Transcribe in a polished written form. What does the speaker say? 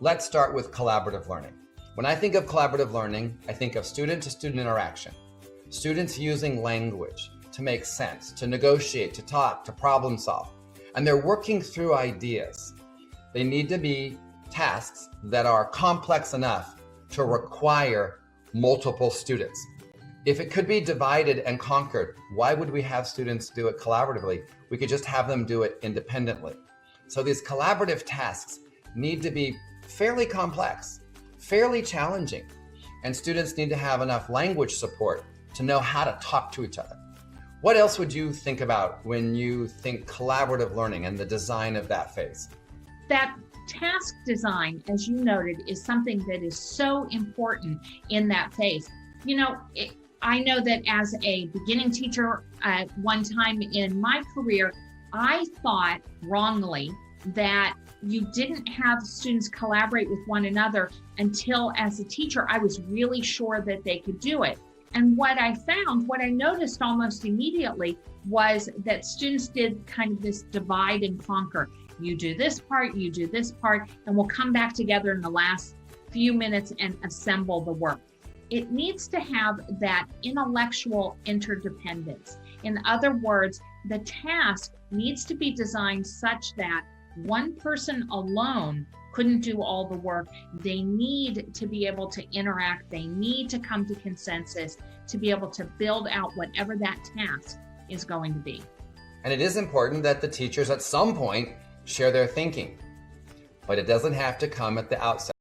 Let's start with collaborative learning. When I think of collaborative learning, I think of student-to-student interaction. Students using language to make sense, to negotiate, to talk, to problem solve. And they're working through ideas. They need to be tasks that are complex enough to require multiple students. If it could be divided and conquered, why would we have students do it collaboratively? We could just have them do it independently. So these collaborative tasks need to be fairly complex, fairly challenging, and students need to have enough language support to know how to talk to each other. What else would you think about when you think collaborative learning and the design of that phase? That task design, as you noted, is something that is so important in that phase. I know that as a beginning teacher at one time in my career, I thought wrongly that you didn't have students collaborate with one another until, as a teacher, I was really sure that they could do it. And what I noticed almost immediately was that students did kind of this divide and conquer. You do this part, you do this part, and we'll come back together in the last few minutes and assemble the work. It needs to have that intellectual interdependence. In other words, the task needs to be designed such that one person alone couldn't do all the work. They need to be able to interact. They need to come to consensus to be able to build out whatever that task is going to be. And it is important that the teachers at some point share their thinking, but it doesn't have to come at the outset.